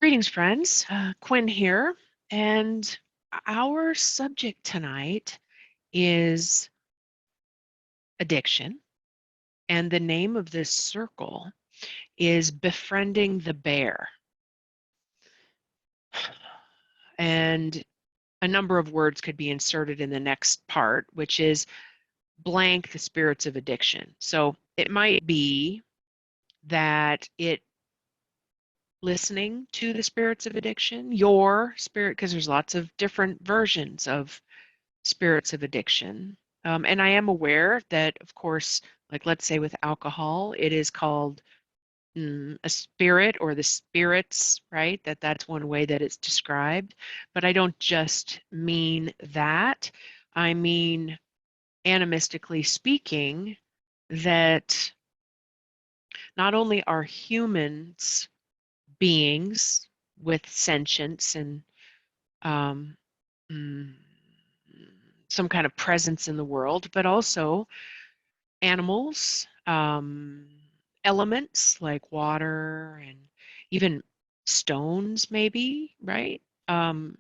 Greetings, friends. Quinn here, and our subject tonight is addiction, and the name of this circle is Befriending the Bear. And a number of words could be inserted in the next part, which is blank the spirits of addiction. So it might be that it listening to the spirits of addiction, your spirit, because there's lots of different versions of spirits of addiction. And I am aware that, of course, like let's say with alcohol, it is called a spirit or the spirits, right? That's one way that it's described. But I don't just mean that. I mean, animistically speaking, that not only are humans beings with sentience and um, mm, some kind of presence in the world, but also animals, elements like water and even stones, maybe, right? Um,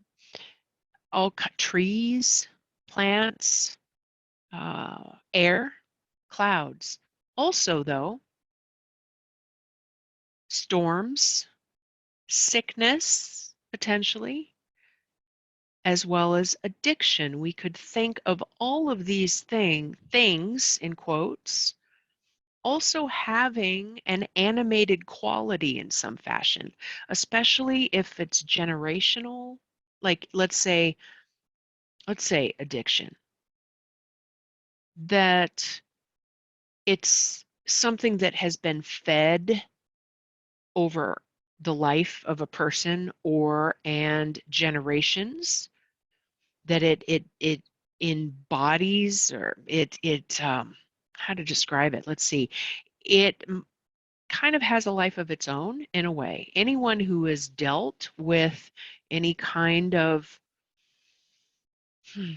trees, plants, air, clouds. Also, though, storms, sickness, potentially, as well as addiction. We could think of all of these things in quotes also having an animated quality in some fashion, especially if it's generational. Like let's say addiction, that it's something that has been fed over the life of a person or and generations, that it embodies, or it how to describe it, let's see, it kind of has a life of its own in a way. Anyone who has dealt with any kind of hmm,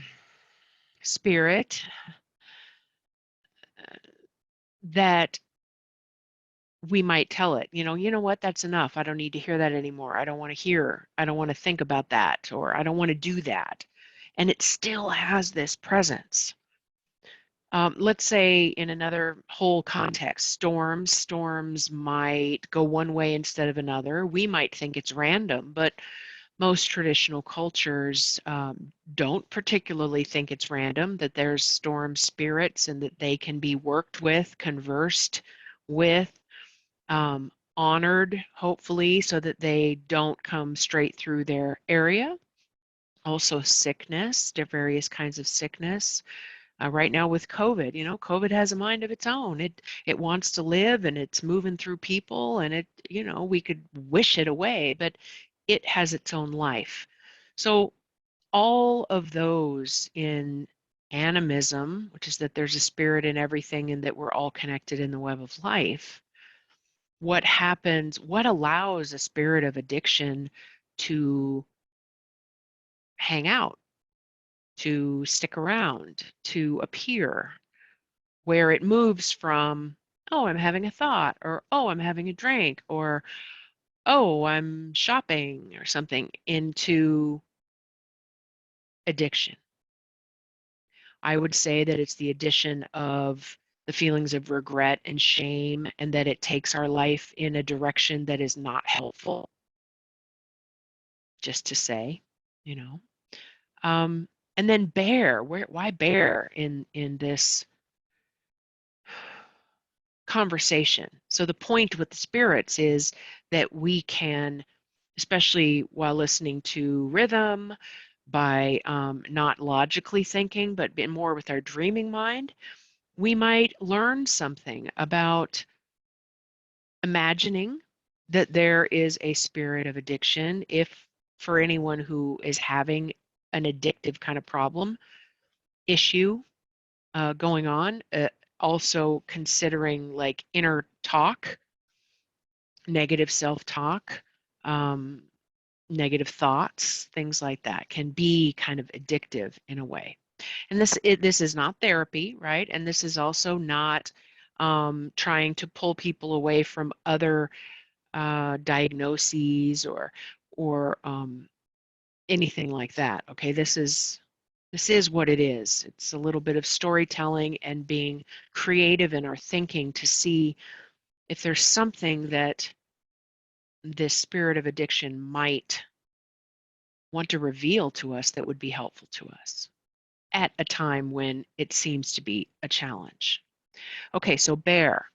spirit, that we might tell it, you know what, that's enough. I don't need to hear that anymore. I don't want to think about that, or I don't want to do that. And it still has this presence. Let's say in another whole context, storms might go one way instead of another. We might think it's random, but most traditional cultures don't particularly think it's random, that there's storm spirits and that they can be worked with, conversed with, honored, hopefully, so that they don't come straight through their area. Also, sickness, there are various kinds of sickness. Right now with COVID, COVID has a mind of its own. It wants to live, and it's moving through people, and we could wish it away, but it has its own life. So all of those in animism, which is that there's a spirit in everything and that we're all connected in the web of life, what happens, what allows a spirit of addiction to hang out, to stick around, to appear, where it moves from, oh, I'm having a thought, or oh, I'm having a drink, or oh, I'm shopping or something, into addiction. I would say that it's the addition of the feelings of regret and shame, and that it takes our life in a direction that is not helpful, just to say, you know. Um, and then bear, why bear in this conversation? So the point with the spirits is that we can, especially while listening to rhythm, by not logically thinking, but more with our dreaming mind, we might learn something about imagining that there is a spirit of addiction. If for anyone who is having an addictive kind of problem, issue going on, also considering like inner talk, negative self-talk, um, negative thoughts, things like that can be kind of addictive in a way. And this is not therapy, right? And this is also not trying to pull people away from other diagnoses or anything like that. Okay, this is what it is. It's a little bit of storytelling and being creative in our thinking to see if there's something that this spirit of addiction might want to reveal to us that would be helpful to us at a time when it seems to be a challenge. Okay, so bear.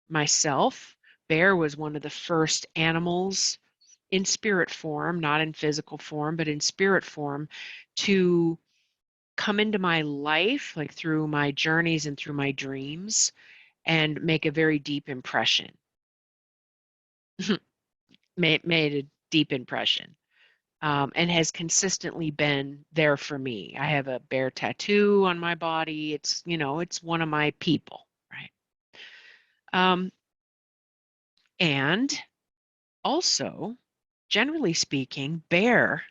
Myself, bear was one of the first animals in spirit form, not in physical form, but in spirit form, to come into my life, like through my journeys and through my dreams, and make a very deep impression. Made a deep impression. And has consistently been there for me. I have a bear tattoo on my body. It's, it's one of my people, right? Um, and also, generally speaking, bear,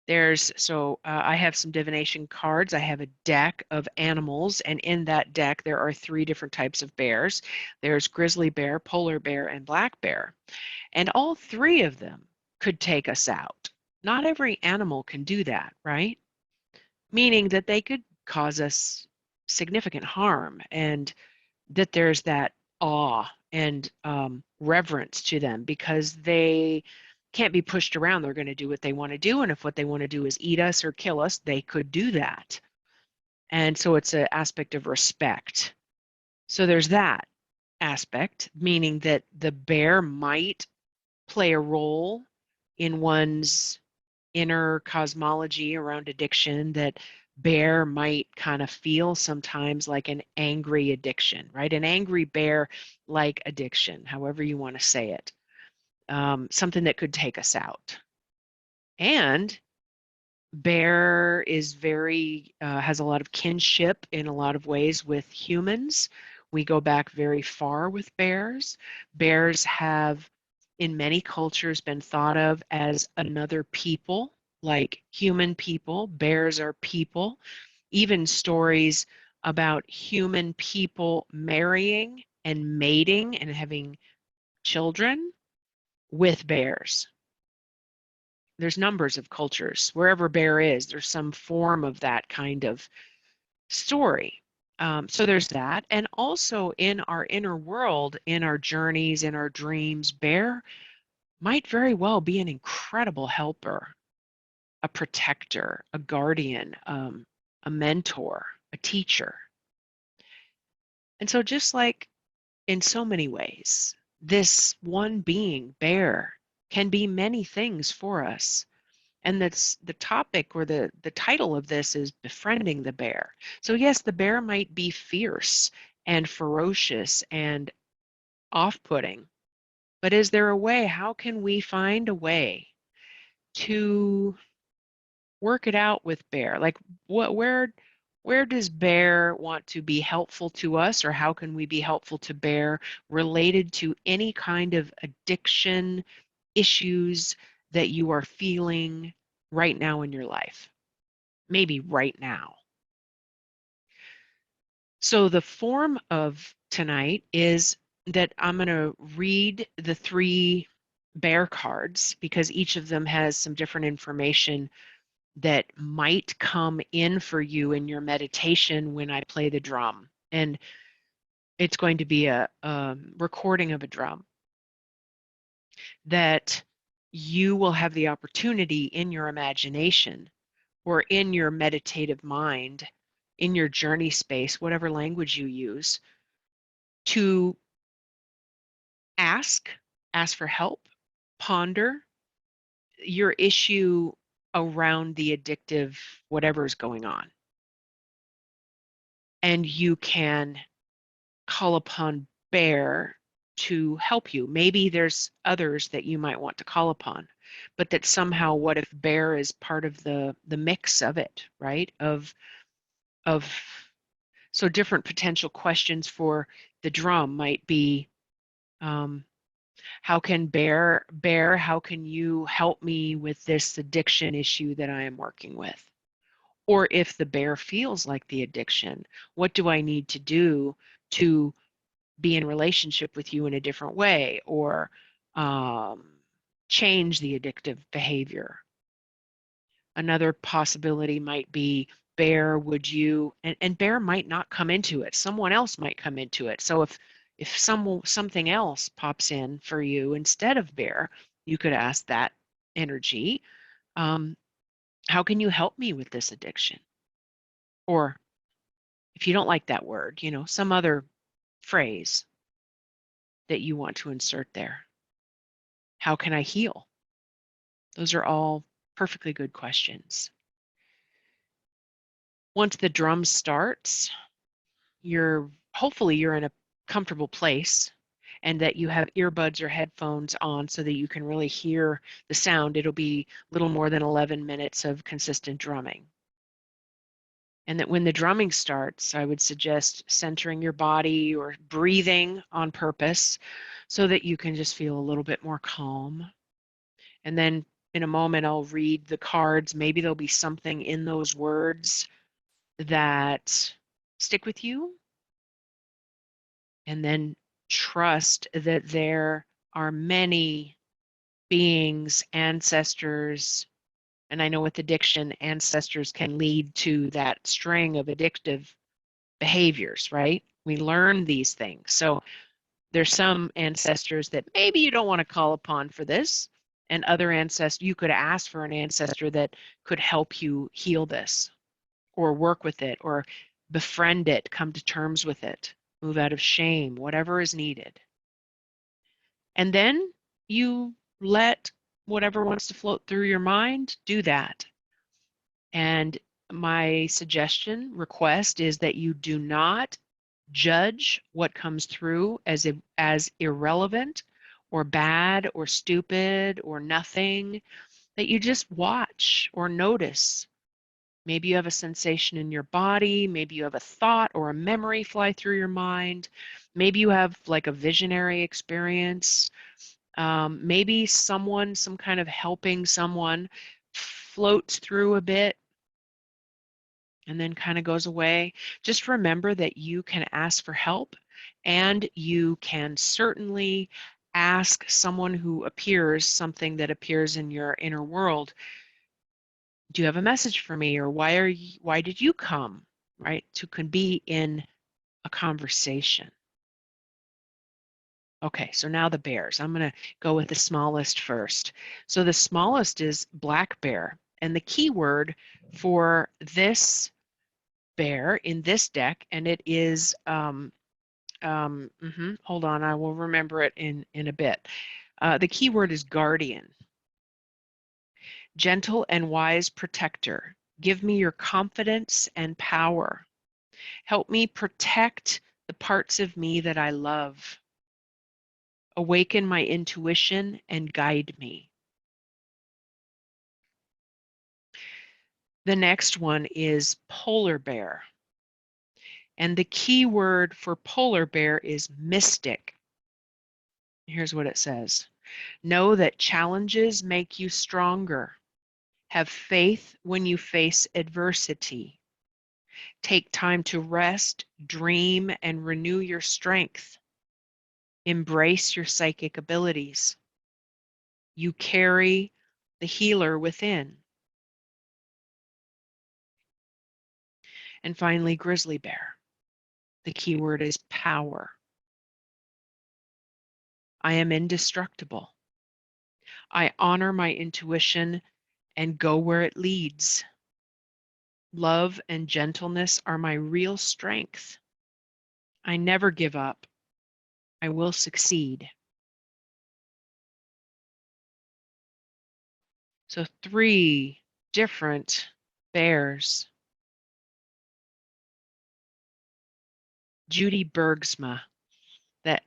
I have some divination cards. I have a deck of animals, and in that deck, there are three different types of bears. There's grizzly bear, polar bear, and black bear. And all three of them could take us out. Not every animal can do that, right? Meaning that they could cause us significant harm, and that there's that awe and reverence to them because they can't be pushed around. They're going to do what they want to do. And if what they want to do is eat us or kill us, they could do that. And so it's an aspect of respect. So there's that aspect, meaning that the bear might play a role in one's inner cosmology around addiction, that bear might kind of feel sometimes like an angry addiction, right? An angry bear like addiction, however you want to say it, something that could take us out. And bear is has a lot of kinship in a lot of ways with humans. We go back very far with bears. Bears have, in many cultures, been thought of as another people, like human people. Bears are people. Even stories about human people marrying and mating and having children with bears. There's numbers of cultures. Wherever bear is, there's some form of that kind of story. So there's that. And also in our inner world, in our journeys, in our dreams, bear might very well be an incredible helper, a protector, a guardian, a mentor, a teacher. And so just like in so many ways, this one being, bear, can be many things for us. And that's the topic, or the title of this is Befriending the Bear. So yes, the bear might be fierce and ferocious and off-putting, but is there a way? How can we find a way to work it out with bear? Like where does bear want to be helpful to us, or how can we be helpful to bear related to any kind of addiction issues that you are feeling right now in your life? Maybe right now. So the form of tonight is that I'm going to read the three bear cards because each of them has some different information that might come in for you in your meditation when I play the drum. And it's going to be a recording of a drum that you will have the opportunity in your imagination or in your meditative mind, in your journey space, whatever language you use, to ask, ask for help, ponder your issue around the addictive whatever is going on. And you can call upon Bear to help you. Maybe there's others that you might want to call upon, but that somehow, what if Bear is part of the mix of it, right? Of So different potential questions for the drum might be, how can how can you help me with this addiction issue that I am working with? Or if the bear feels like the addiction, what do I need to do to be in relationship with you in a different way? Or um, change the addictive behavior. Another possibility might be, Bear, would you, and Bear might not come into it. Someone else might come into it. So if something else pops in for you instead of Bear, you could ask that energy, um, how can you help me with this addiction? Or if you don't like that word, some other phrase that you want to insert there. How can I heal? Those are all perfectly good questions. Once the drum starts, hopefully you're in a comfortable place and that you have earbuds or headphones on so that you can really hear the sound. It'll be little more than 11 minutes of consistent drumming. And that when the drumming starts, I would suggest centering your body or breathing on purpose so that you can just feel a little bit more calm. And then in a moment, I'll read the cards. Maybe there'll be something in those words that stick with you. And then trust that there are many beings, ancestors, and I know with addiction, ancestors can lead to that string of addictive behaviors, right? We learn these things. So there's some ancestors that maybe you don't want to call upon for this, and other ancestors, you could ask for an ancestor that could help you heal this or work with it or befriend it, come to terms with it, move out of shame, whatever is needed. And then you let whatever wants to float through your mind do that. And my suggestion, request is that you do not judge what comes through as irrelevant or bad or stupid or nothing, that you just watch or notice. Maybe you have a sensation in your body, maybe you have a thought or a memory fly through your mind, maybe you have like a visionary experience, maybe some kind of helping someone floats through a bit and then kind of goes away. Just remember that you can ask for help and you can certainly ask someone who appears, something that appears in your inner world, do you have a message for me? Or why did you come? Right? To can be in a conversation. Okay, so now the bears. I'm going to go with the smallest first. So the smallest is black bear. And the key word for this bear in this deck, and it is, hold on, I will remember it in a bit. The key word is guardian. Gentle and wise protector. Give me your confidence and power. Help me protect the parts of me that I love. Awaken my intuition and guide me. The next one is polar bear. And the key word for polar bear is mystic. Here's what it says. Know that challenges make you stronger. Have faith when you face adversity. Take time to rest, dream, and renew your strength. Embrace your psychic abilities. You carry the healer within. And finally, grizzly bear. The key word is power. I am indestructible. I honor my intuition and go where it leads. Love and gentleness are my real strength. I never give up. I will succeed. So 3 different bears. Judy Bergsma, the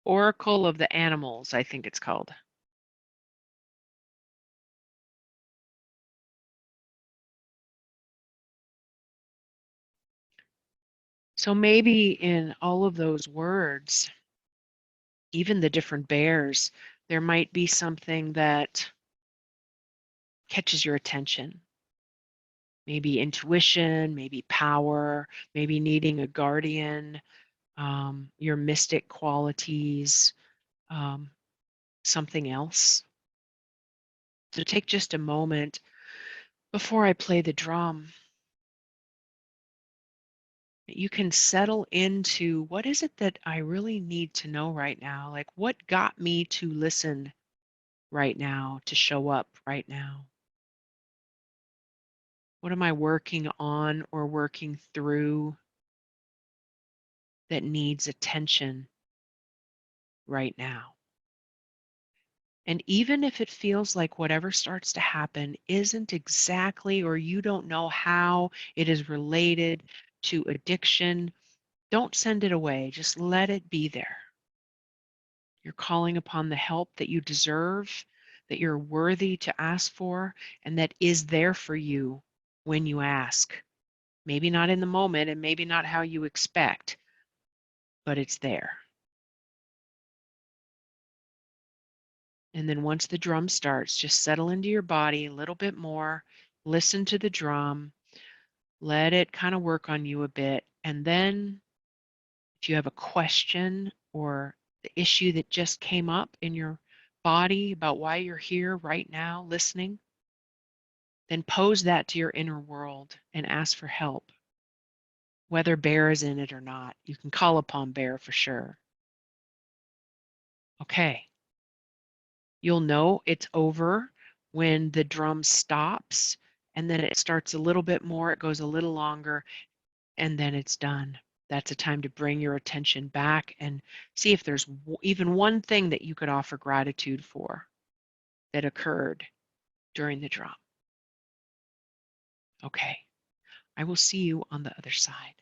Oracle of the Animals, I think it's called. So maybe in all of those words, even the different bears, there might be something that catches your attention. Maybe intuition, maybe power, maybe needing a guardian, your mystic qualities. Um, something else. So take just a moment before I play the drum. You can settle into, what is it that I really need to know right now? Like, what got me to listen right now, to show up right now? What am I working on or working through that needs attention right now? And even if it feels like whatever starts to happen isn't exactly, or you don't know how it is related to addiction, don't send it away. Just let it be there. You're calling upon the help that you deserve, that you're worthy to ask for, and that is there for you when you ask. Maybe not in the moment and maybe not how you expect, but it's there. And then once the drum starts, just settle into your body a little bit more, listen to the drum, let it kind of work on you a bit. And then if you have a question or the issue that just came up in your body about why you're here right now listening, then pose that to your inner world and ask for help. Whether Bear is in it or not, you can call upon Bear for sure. Okay. You'll know it's over when the drum stops, and then it starts a little bit more, it goes a little longer, and then it's done. That's a time to bring your attention back and see if there's even one thing that you could offer gratitude for that occurred during the drum. Okay, I will see you on the other side.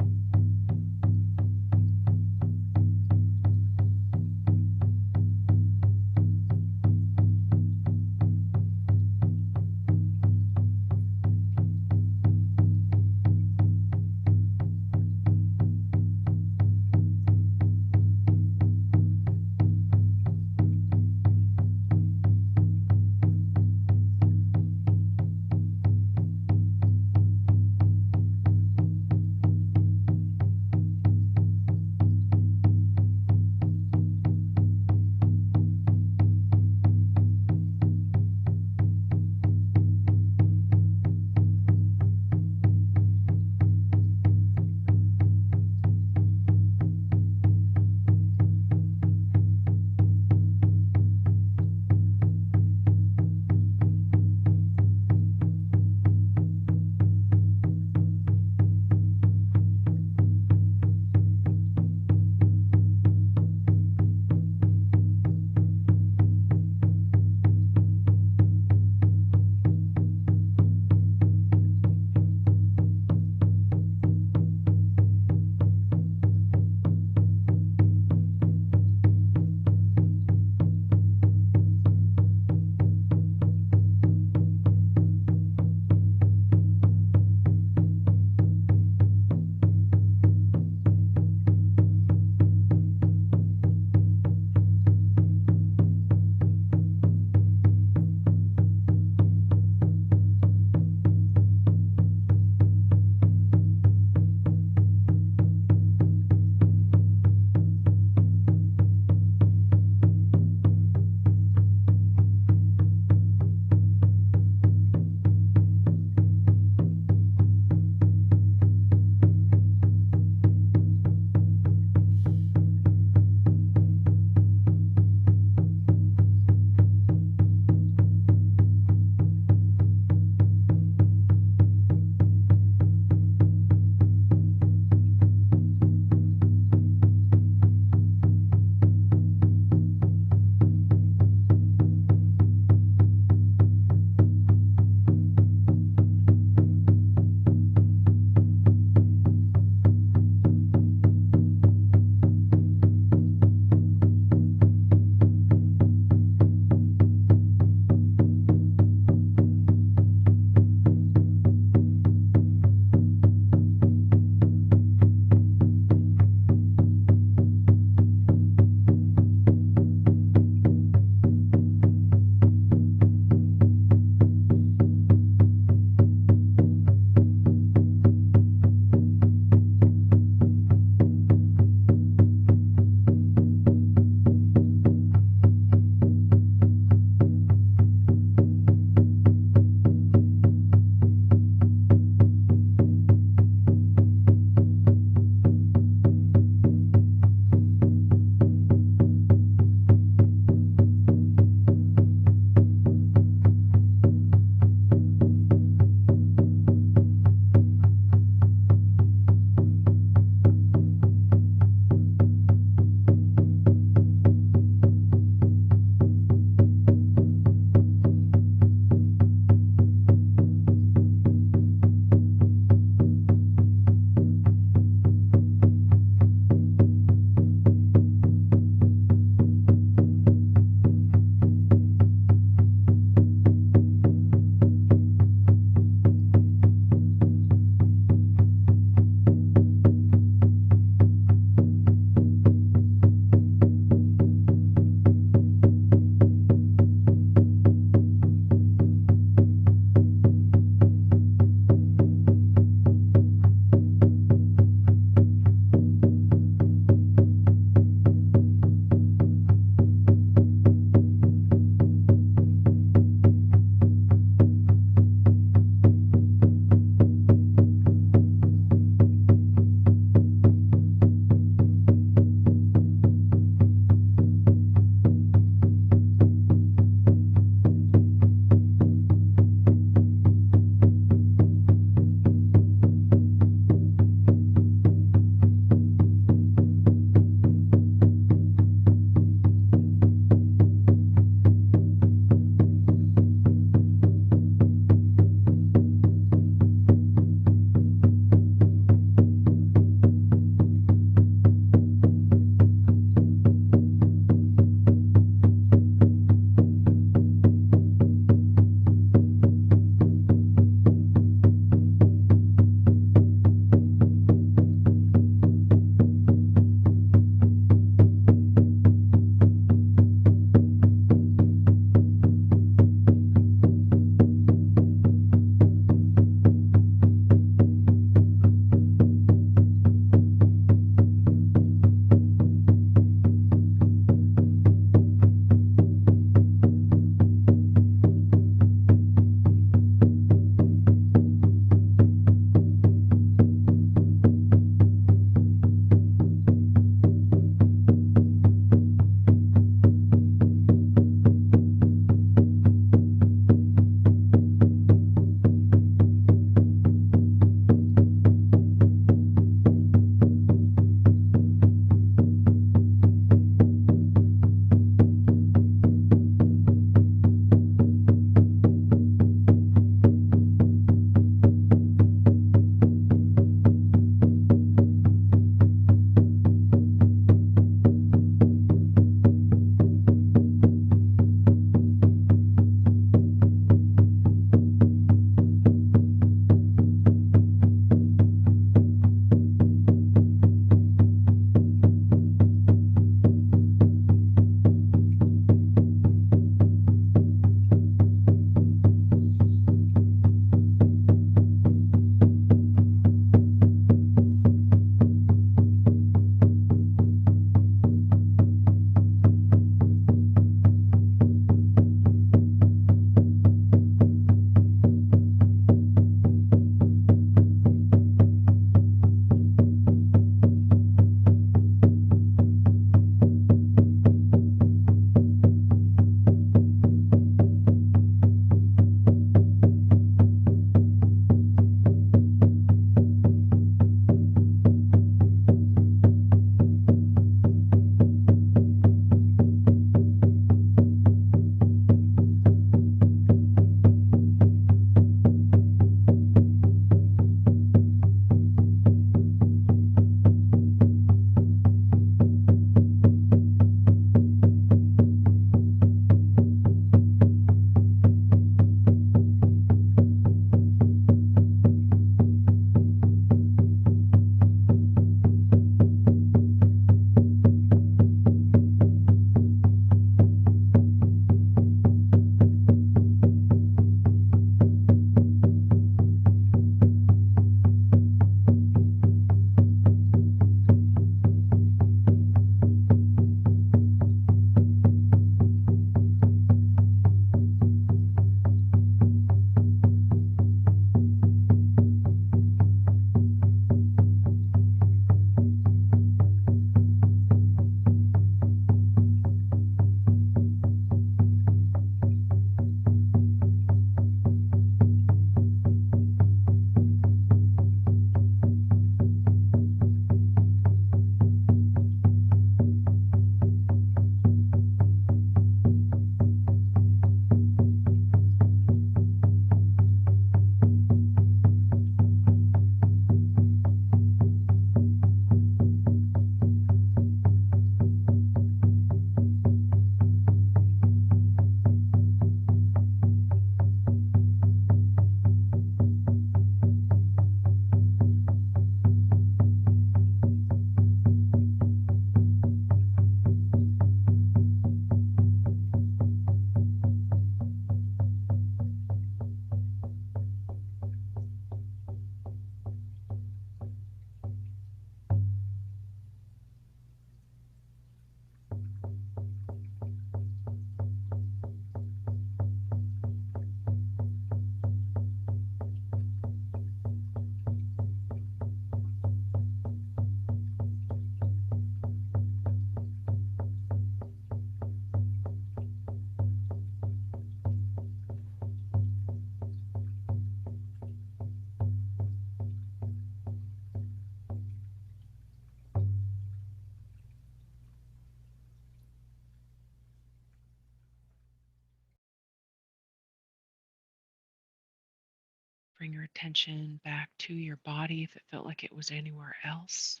Bring your attention back to your body if it felt like it was anywhere else.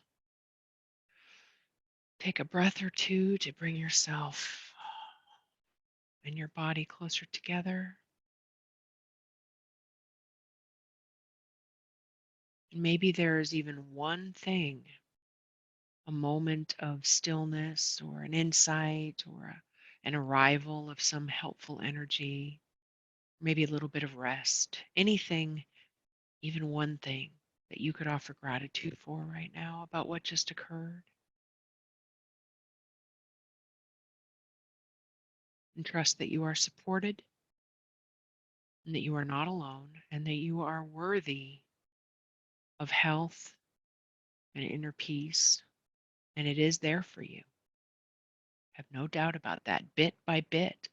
Take a breath or two to bring yourself and your body closer together. And maybe there's even one thing, a moment of stillness or an insight or an arrival of some helpful energy, maybe a little bit of rest, anything, even one thing that you could offer gratitude for right now about what just occurred. And trust that you are supported and that you are not alone and that you are worthy of health and inner peace. And it is there for you. Have no doubt about that, bit by bit,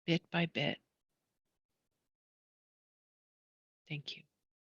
bit by bit. Thank you.